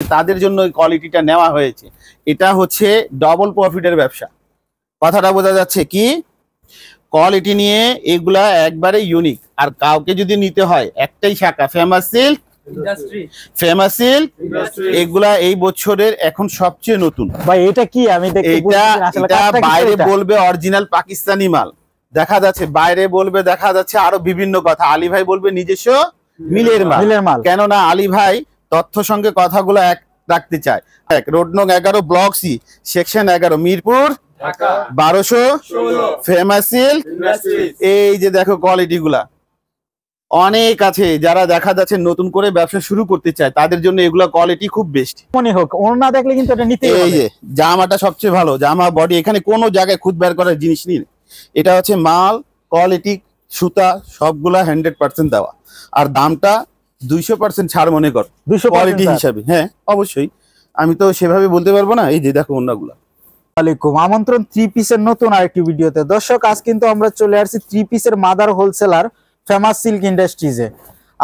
তাদের জন্য এই কোয়ালিটিটা নেওয়া হয়েছে। এটা হচ্ছে ডবল প্রফিটের ব্যবসা। কথাটা বোঝা যাচ্ছে কি? কোয়ালিটি নিয়ে এগুলা একবারে ইউনিক। আর কাউকে যদি নিতে হয় একটাই শাখা, ফেমাস সিল্ক এগুলা এই বছরের এখন সবচেয়ে নতুন। ভাই এটা কি? আমি এটা বাইরে বলবে অরিজিনাল পাকিস্তানি মাল, দেখা যাচ্ছে বাইরে বলবে, দেখা যাচ্ছে আরো বিভিন্ন কথা। আলী ভাই বলবে নিজস্ব মিলের মাল। কেননা আলী ভাই তথ্য সঙ্গে কথাগুলো এক রাখতে চায়। রোড নং 11 block C section 11 Mirpur 1216 famous silk. এই যে দেখো কোয়ালিটি গুলা অনেক আছে। যারা দেখা যাচ্ছে নতুন করে ব্যবসা শুরু করতে চায় তাদের জন্য এগুলা কোয়ালিটি খুব বেস্ট। মনে হোক ওনা দেখলে কিন্তু এটা নিতে হবে। এই যে জামাটা সবচেয়ে ভালো, জামা বডি এখানে কোনো জায়গায় খুদ বের করার জিনিস নেই। এটা হচ্ছে মাল কোয়ালিটি, সুতা সবগুলা 100% দেওয়া, আর দামটা 200% ছাড় মনে কর কোয়ালিটি হিসাবে। হ্যাঁ অবশ্যই, আমি তো সেভাবে বলতে পারবো না। এই যে দেখো ওন্নাগুলা। ওয়ালাইকুম আমন্ত্রণ থ্রি পিসের নতুন আরেকটি ভিডিওতে। দর্শক আজ কিন্তু আমরা চলে আসছি থ্রি পিসের মাদার হোলসেলার ফেমাস সিল্ক ইন্ডাস্ট্রিজে।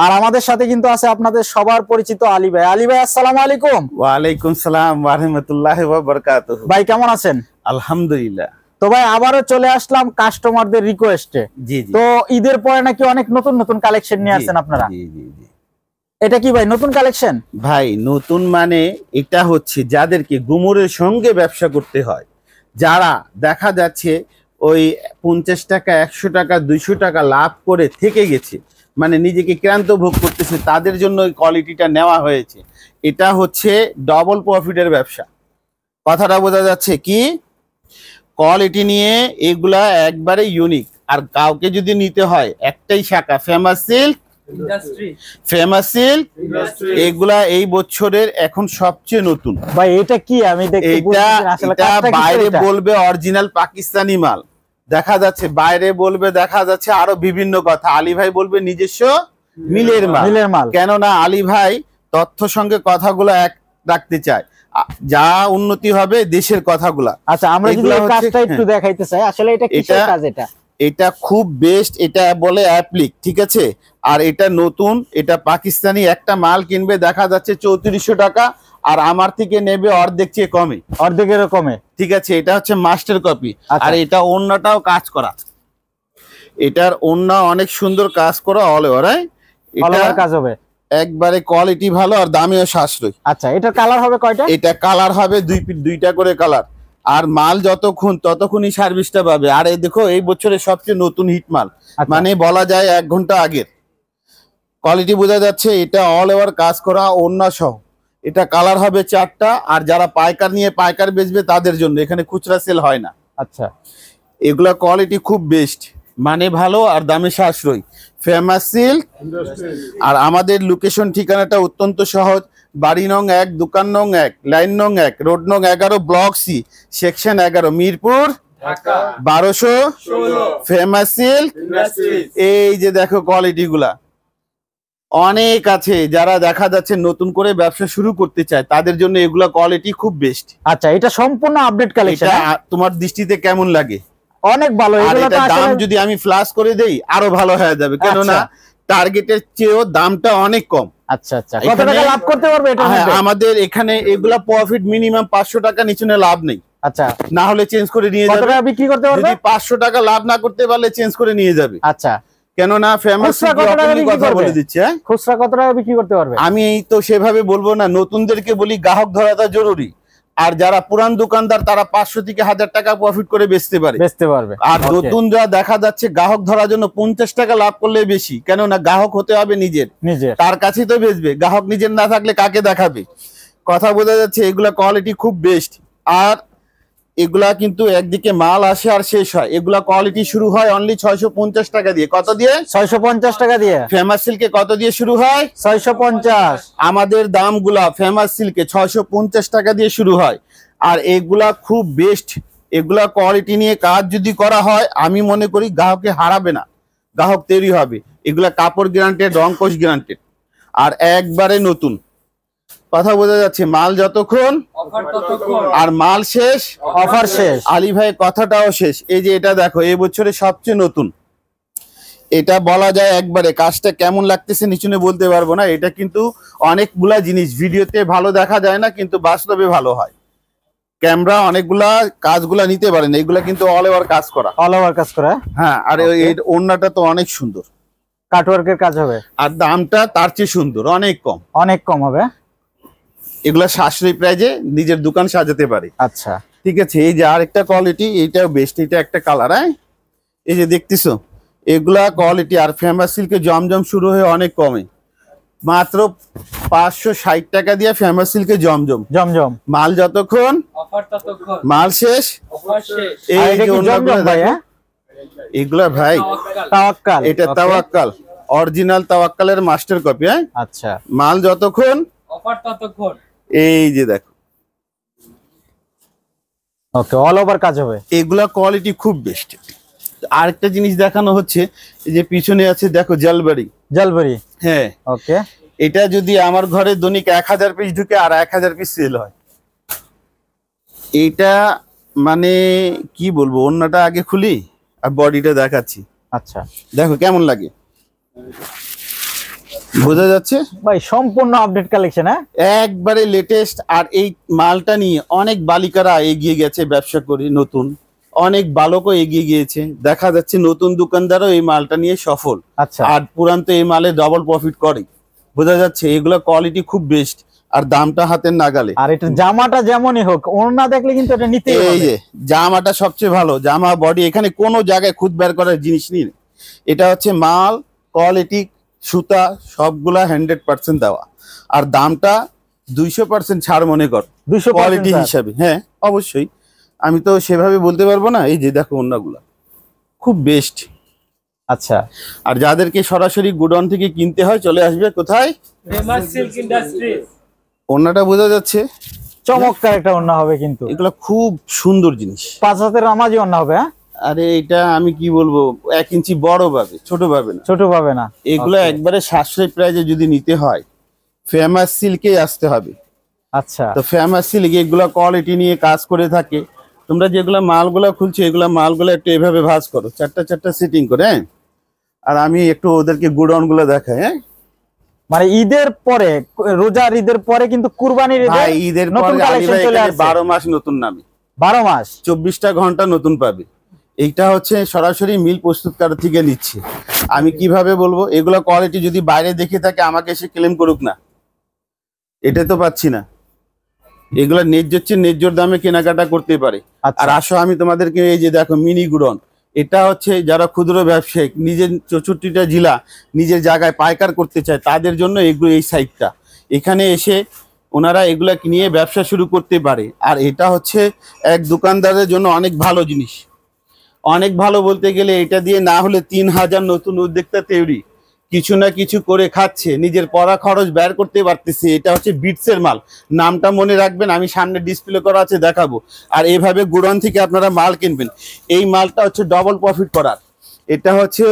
আর আমাদের সাথে কিন্তু আছে আপনাদের সবার পরিচিত আলী ভাই। আলী ভাই আসসালামু আলাইকুম। ওয়ালাইকুম সালাম ওয়া রাহমাতুল্লাহি ওয়া বারাকাতুহু। ভাই কেমন আছেন? আলহামদুলিল্লাহ। তো ভাই আবারও চলে আসলাম কাস্টমারদের রিকোয়েস্টে। জি জি। তো ঈদের পরে নাকি অনেক নতুন নতুন কালেকশন নিয়ে আসছেন আপনারা। জি জি জি। এটা কি ভাই নতুন কালেকশন? ভাই নতুন মানে এটা হচ্ছে যাদেরকে গুমরের সঙ্গে ব্যবসা করতে হয়, যারা দেখা যাচ্ছে ওই 50 টাকা 100 টাকা 200 টাকা লাভ করে থেকে গেছে, মানে নিজেকে ক্লান্ত ভোগ করতেছে, তাদের জন্য ওই কোয়ালিটিটা নেওয়া হয়েছে। এটা হচ্ছে ডবল প্রফিটের ব্যবসা। কথাটা বোঝা যাচ্ছে কি? কোয়ালিটি নিয়ে এগুলা একবারে ইউনিক। আর কাউকে যদি নিতে হয় একটাই শাখা, ফেমাস সিল্ক এগুলা এই বছরের এখন সবচেয়ে নতুন। ভাই এটা কি? আমি এটা বাইরে বলবে অরিজিনাল পাকিস্তানি মাল, দেখা যাচ্ছে বাইরে বলবে, দেখা যাচ্ছে আরো বিভিন্ন কথা। আলী ভাই বলবে নিজস্ব মিলের মাল। কেননা আলী ভাই তথ্য সঙ্গে কথাগুলো এক রাখতে চায়, যা উন্নতি হবে দেশের কথাগুলা। আচ্ছা আমরা যদি কাজটা একটু দেখাইতে চাই, আসলে এটা কিসের কাজ? এটা খুব বেস্ট, এটা বলে অ্যাপ্লিক, ঠিক আছে। আর এটা নতুন, এটা পাকিস্তানি। একটা মাল কিনবে দেখা যাচ্ছে 3400 টাকা, আর আমার থেকে নেবে অর্ধেক চেয়ে কমে, অর্ধেকের কমে, ঠিক আছে। এটা হচ্ছে মাস্টার কপি। আর এটা ওন্নাটাও কাজ করা, এটার ওন্না অনেক সুন্দর কাজ করা, অল ওভার কাজ হবে, একবারে কোয়ালিটি ভালো আর দামেও সাশ্রয়ী। আচ্ছা এটার কালার হবে কয়টা? এটা কালার হবে দুইটা করে কালার। আর মাল যতক্ষণ ততক্ষণই সার্ভিসটা পাবে। আর এই দেখো এই বছরের সবচেয়ে নতুন হিট মাল, মানে বলা যায় 1 ঘন্টা আগের। কোয়ালিটি বোঝা যাচ্ছে, এটা অল ওভার কাজ করা ওন্না সহ। এটা কালার হবে 4টা। আর যারা পাইকার নিয়ে পাইকার বেচবে তাদের জন্য, এখানে খুচরা সেল হয় না। আচ্ছা এগুলা কোয়ালিটি খুব বেস্ট, মানে ভালো আর দামে সাশ্রয়ী, ফেমাস সিল্ক। আর আমাদের লোকেশন ঠিকানাটা অত্যন্ত সহজ। বাড়ি নং 1, দোকান নং 1, লাইন নং 1, রোড নং 11 block C section 11 Mirpur 1216 famous silk. এই যে দেখো কোয়ালিটি গুলা অনেক আছে। যারা দেখা যাচ্ছে নতুন করে ব্যবসা শুরু করতে চায় তাদের জন্য এগুলা কোয়ালিটি খুব বেস্ট। আচ্ছা এটা সম্পূর্ণ আপডেট কালেকশন। তোমার দৃষ্টিতে কেমন লাগে? অনেক ভালো। দাম যদি আমি ফ্ল্যাশ করে দেই আরো ভালো হয়ে যাবে, কেননা টার্গেটের চেয়েও দামটা অনেক কম। আচ্ছা আচ্ছা, কত টাকা লাভ করতে পারবে এটা? আমাদের এখানে এগুলা প্রফিট মিনিমাম 500 টাকা নিচে লাভ নেই। আচ্ছা না হলে চেঞ্জ করে নিয়ে যাবে। কত টাকা বিক্রি করতে পারবে? যদি 500 টাকা লাভ না করতে পারলে চেঞ্জ করে নিয়ে যাবে। আচ্ছা কেননা ফেমাস কথা বলে দিচ্ছে। খুচরা কত টাকা বিক্রি করতে পারবে? আমি এই তো সেভাবে বলবো না, নতুনদেরকে বলি গ্রাহক ধরাটা জরুরি। আর যারা পুরান দোকানদার তারা 500 থেকে 1000 টাকা প্রফিট করে বেচতে পারবে। আর নতুনরা দেখা যাচ্ছে গ্রাহক ধরার জন্য 50 টাকা লাভ করলে বেশি, কেননা গ্রাহক হতে হবে নিজের, তার কাছেই তো বেচবে। গ্রাহক নিজের না থাকলে কাকে দেখাবে? কথা বোঝা যাচ্ছে। এগুলা কোয়ালিটি খুব বেস্ট। আর এগুলা কিন্তু একদিকে মাল আসে আর শেষ হয়। এগুলা কোয়ালিটি শুরু হয় অনলি 650 টাকা দিয়ে। কত দিয়ে? 650 টাকা দিয়ে। ফেমাস সিল্কে কত দিয়ে শুরু হয়? 650। আমাদের দামগুলা ফেমাস সিল্কে 650 টাকা দিয়ে শুরু হয়। আর এগুলা খুব বেস্ট। এগুলা কোয়ালিটি নিয়ে কাজ যদি করা হয়, আমি মনে করি গ্রাহকে হারাবে না, গ্রাহক তৈরি হবে। এগুলা কাপড় গ্যারান্টেড, রং কোশ গ্যারান্টেড, আর একবারে নতুন। কথা বোঝা যাচ্ছে। মাল যতক্ষণ আর মাল শেষ অফার শেষ। আলী ভাই কথাটাও শেষ। এই যে এটা দেখো এই বছরের সবচেয়ে নতুন। এটা বলা যায় একবারে, কাজটা কেমন লাগতেছে নিচুনে বলতে পারবো না। এটা কিন্তু অনেকগুলা জিনিস ভিডিওতে ভালো দেখা যায় না, কিন্তু বাস্তবে ভালো হয়। ক্যামেরা অনেকগুলা কাজগুলা নিতে পারেন, এইগুলা কিন্তু অল ওভার কাজ করা, অল ওভার কাজ করা। হ্যাঁ, আর এই ওড়নাটা তো অনেক সুন্দর, কাটওয়ার্কের কাজ হবে, আর দামটা তার চেয়ে সুন্দর, অনেক কম, অনেক কম হবে। এগুলা সাশ্রয়ী প্রাইজে নিজের দোকান সাজাতে পারে। আচ্ছা, ঠিক আছে। এই যে আরেকটা কোয়ালিটি, এইটাও বেস্ট, এটা একটা কালার, হ্যাঁ, এই যে দেখতেছো এগুলা কোয়ালিটি। আর ফেমাস সিল্কে জমজম শুরু হয়ে অনেক কমে, মাত্র 560 টাকা দিয়ে ফেমাস সিল্কে জমজম। জমজম মাল যতক্ষণ মাল শেষ। এই যে জমজম ভাই, হ্যাঁ এগুলা ভাই তাওয়াক্কাল, এটা তাওয়াক্কাল, অরিজিনাল তাওয়াক্কালের মাস্টার কপি। হ্যাঁ, আচ্ছা, মাল যতক্ষণ অফার ততক্ষণ। এই যে দেখো, ওকে, অল ওভার কাজ হবে। এগুলা কোয়ালিটি খুব বেস্ট। আরেকটা জিনিস দেখানো হচ্ছে, এই যে পিছনে আছে দেখো জলবাড়ি, জলবাড়ি, হ্যাঁ, ওকে। এটা যদি আমার ঘরে দৈনিক 1000 পিস ঢুকে আর 1000 পিস সেল হয়, এইটা মানে কি বলবো, ওড়নাটা আগে খুলি আর বডিটা দেখাচ্ছি। আচ্ছা, দেখো কেমন লাগে, বোঝা যাচ্ছে ভাই সম্পূর্ণ আপডেট কালেকশন, হ্যাঁ একবারে লেটেস্ট। আর এই মালটা নিয়ে অনেক বালিকারা এগিয়ে গেছে ব্যবসা করে, নতুন অনেক বালকও এগিয়ে গিয়েছে, দেখা যাচ্ছে নতুন দোকানদারও এই মালটা নিয়ে সফল। আচ্ছা, আর পুরান তো এই মালে ডবল প্রফিট করে, বোঝা যাচ্ছে। এগুলো কোয়ালিটি খুব বেস্ট, আর দামটা হাতের নাগালে। আর এটা জামাটা যেমনই হোক, ওড়না দেখলে কিন্তু এটা নিতে হবে। এই যে জামাটা সবচেয়ে ভালো, জামা বডি এখানে কোনো জায়গায় খুদ বের করার জিনিস নেই। এটা হচ্ছে মাল কোয়ালিটি, সুতা সবগুলা 100% দেওয়া, আর দামটা 200% ছাড় মনে কর, 200% কোয়ালিটি হিসাবে। হ্যাঁ অবশ্যই, আমি তো সেভাবে বলতে পারবো না। এই যে দেখো ওড়নাগুলা খুব বেস্ট। আচ্ছা, আর যাদেরকে সরাসরি গুডাউন থেকে কিনতে হয়, চলে আসবে কোথায়, ফেমাস সিল্ক ইন্ডাস্ট্রি। ওড়নাটা বোঝা যাচ্ছে, চমৎকার একটা ওড়না হবে কিন্তু। এগুলা খুব সুন্দর জিনিস। 5 হাতের নামাজি ওড়না হবে, হ্যাঁ। আরে এটা আমি কি বলবো, 1 ইঞ্চি বড় পাবে, ছোট পাবে না, ছোট পাবে না। এগুলো একবারে সাশ্রয়ী প্রাইজে যদি নিতে হয় ফেমাস সিল্কে আসতে হবে। আচ্ছা, তো ফেমাস সিল্ক এগুলা কোয়ালিটি নিয়ে কাজ করে থাকে। তোমরা যেগুলা মালগুলা খুলছো, এগুলা মালগুলা একটু এভাবে ভাঁজ করো, চারটা সিটিং করে, হ্যাঁ। আর আমি একটু ওদেরকে গোডাউন গুলো দেখাই, হ্যাঁ। মানে ঈদের পরে, রোজার ঈদের পরে কিন্তু কুরবানির ঈদের নতুন কালেকশন চলে আসছে। 12 মাস নতুন নামে, 12 মাস 24টা ঘন্টা নতুন পাবে। এইটা হচ্ছে সরাসরি মিল প্রস্তুতকারক থেকে নিচ্ছে। আমি কিভাবে বলবো, এগুলা কোয়ালিটি যদি বাইরে দেখে থাকে আমাকে এসে ক্লেম করুক না, এটা তো পাচ্ছি না। এগুলা ন্যায্য দামে কেনাকাটা করতে পারে। আর আসো আমি তোমাদেরকে, এই যে দেখো মিনি গুডন, এটা হচ্ছে যারা ক্ষুদ্র ব্যবসায়িক নিজের 64টা জেলা নিজের জায়গায় পাইকার করতে চায়, তাদের জন্য এগুলো এই সাইটটা। এখানে এসে ওনারা এগুলা নিয়ে ব্যবসা শুরু করতে পারে। আর এটা হচ্ছে এক দোকানদারের জন্য অনেক ভালো জিনিস, অনেক ভালো বলতে গেলে এটা দিয়ে না হলে 3000 নতুন উদ্যোক্তা তৈরি, কিছু না কিছু করে খাচ্ছে, নিজের পড়া খরচ বের করতে পারতেছে। এটা হচ্ছে বিটসের মাল, নামটা মনে রাখবেন, আমি সামনে ডিসপ্লে করা আছে দেখাবো। আর এইভাবে গুডাউন থেকে আপনারা মাল কিনবেন। এই মালটা হচ্ছে ডবল প্রফিট করার, এটা হচ্ছে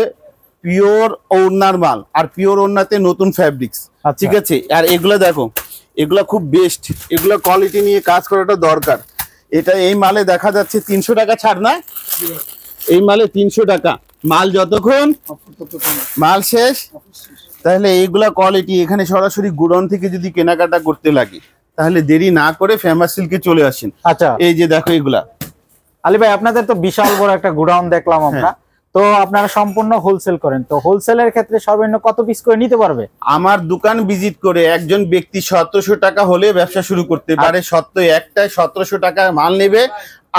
পিওর ওড়নার মাল, আর পিওর ওড়নাতে নতুন ফ্যাব্রিক্স, ঠিক আছে। আর এগুলো দেখো, এগুলো খুব বেস্ট, এগুলো কোয়ালিটি নিয়ে কাজ করাটা দরকার। এটা এই মালে দেখা যাচ্ছে 300 টাকা ছাড় না, এই মালে 300 টাকা, মাল যতক্ষণ মাল শেষ। তাহলে এইগুলা কোয়ালিটি এখানে সরাসরি গুডাউন থেকে যদি কেনাকাটা করতে লাগে, তাহলে দেরি না করে ফেমাস সিল্কে চলে আসেন। আচ্ছা, এই যে দেখো এগুলা। আলী ভাই আপনাদের তো বিশাল বড় একটা গুডাউন দেখলাম আমরা, তো আপনারা সম্পূর্ণ হোলসেল করেন, তো হোলসেলের ক্ষেত্রে সর্বনিম্ন কত পিস করে নিতে পারবে? আমার দোকান ভিজিট করে একজন ব্যক্তি 1700 টাকা হলে ব্যবসা শুরু করতে পারে। সত্য একটাই 1700 টাকা মাল নেবে,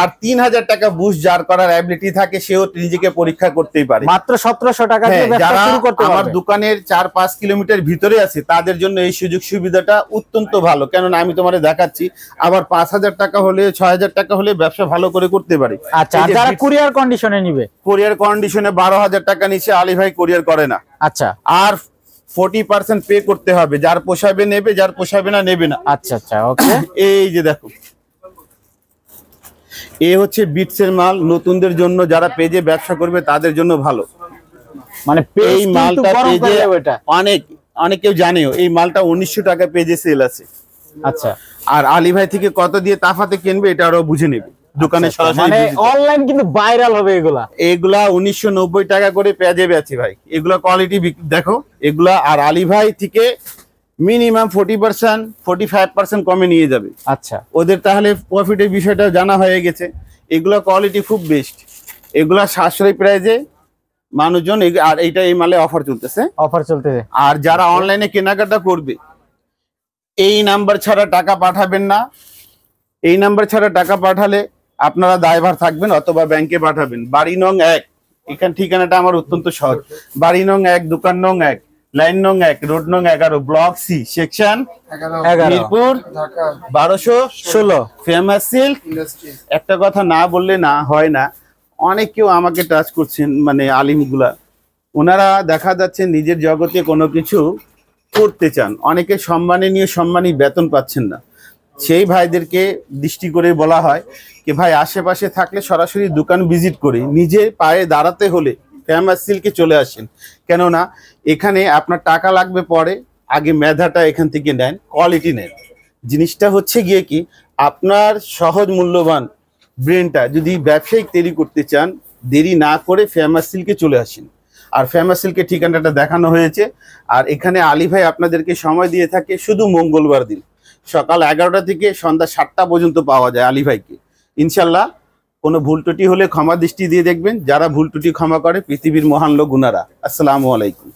আর 3000 টাকা বুস্ট যার করার অ্যাবিলিটি থাকে সেও নিজেকে পরীক্ষা করতেই পারে। মাত্র 1700 টাকা দিয়ে ব্যবসা শুরু করতে পারবে। আমার দোকানের 4-5 কিলোমিটার ভিতরে আছে, তাদের জন্য এই সুযোগ সুবিধাটা অত্যন্ত ভালো। কেননা আমি তোমারে দেখাচ্ছি, আবার 5000 টাকা হলে 6000 টাকা হলে ব্যবসা ভালো করে করতে পারে। আচ্ছা, যারা কুরিয়ার কন্ডিশনে নিবে, কুরিয়ার কন্ডিশনে 12000 টাকা নিচে আলী ভাই কুরিয়ার করে না। আচ্ছা, আর 40% পে করতে হবে, যার পোষাবে নেবে, যার পোষাবে না নেবে না। আচ্ছা আচ্ছা, ওকে। এই যে দেখো, এ হচ্ছে বিটসের মাল, নতুনদের জন্য, যারা পেজে ব্যবসা করবে তাদের জন্য ভালো। মানে এই মালটা পেজে অনেকেও জানেও, এই মালটা 1900 টাকা পেজে সেল আছে। আচ্ছা, আর আলী ভাই থেকে কত দিয়ে তাফাতে কিনবে এটা আরো বুঝে নেবে। দোকানে সরাসরি মানে অনলাইন কিন্তু ভাইরাল হবে এগুলা। এগুলা 1990 টাকা করে পেঁয়াজে বেচি ভাই। এগুলা কোয়ালিটি দেখো এগুলা, আর আলী ভাই থেকে মিনিমাম 40% 45% কমে নিয়ে যাবে। আচ্ছা, ওদের তাহলে প্রফিটের বিষয়টা জানা হয়ে গেছে। এগুলা কোয়ালিটি খুব বেস্ট, এগুলা সাশ্রয়ী প্রাইজে মানুষজন। আর এইটা এই মালে অফার চলতেছে। আর যারা অনলাইনে কেনাকাটা করবে এই নাম্বার ছাড়া টাকা পাঠাবেন না। এই নাম্বার ছাড়া টাকা পাঠালে আপনারা দায়ভার থাকবেন, অথবা ব্যাংকে পাঠাবেন। বাড়ি নং 1, এখান ঠিকানাটা আমার অত্যন্ত সহজ। বাড়ি নং 1, দোকান নং 1, লাইন নং 1, রোড নং 11, block C, section 11, Mirpur 1216, famous silk. একটা কথা না বললে না হয় না, অনেকেও আমাকে টাচ করছেন, মানে আলিমগুলা, ওনারা দেখা যাচ্ছে নিজের জগতে কোনো কিছু করতে চান, অনেকে সম্মানে নিয়ে সম্মানী বেতন পাচ্ছেন না। সেই ভাইদেরকে দৃষ্টি করে বলা হয় কি ভাই আশেপাশে থাকলে সরাসরি দোকান ভিজিট করে নিজের পায়ে দাঁড়াতে হলে ফেমাস সিল্কে চলে আসেন। কেননা এখানে আপনার টাকা লাগবে পরে, আগে মেধাটা এখান থেকে নেন, কোয়ালিটি নেন। জিনিসটা হচ্ছে গিয়ে কি, আপনার সহজ মূল্যবান ব্রেনটা যদি ব্যবসায়িক তৈরি করতে চান, দেরি না করে ফেমাস সিল্কে চলে আসেন। আর ফেমাস সিল্কের ঠিকানাটা দেখানো হয়েছে। আর এখানে আলী ভাই আপনাদেরকে সময় দিয়ে থাকে শুধু মঙ্গলবার দিন সকাল 11টা থেকে সন্ধ্যা 7টা পর্যন্ত পাওয়া যায় আলী ভাইকে। ইনশাল্লাহ কোনো ভুল ত্রুটি হলে ক্ষমা দৃষ্টি দিয়ে দেখবেন। যারা ভুল ত্রুটি ক্ষমা করে পৃথিবীর মহান লোক গুনারা। আসসালামু আলাইকুম।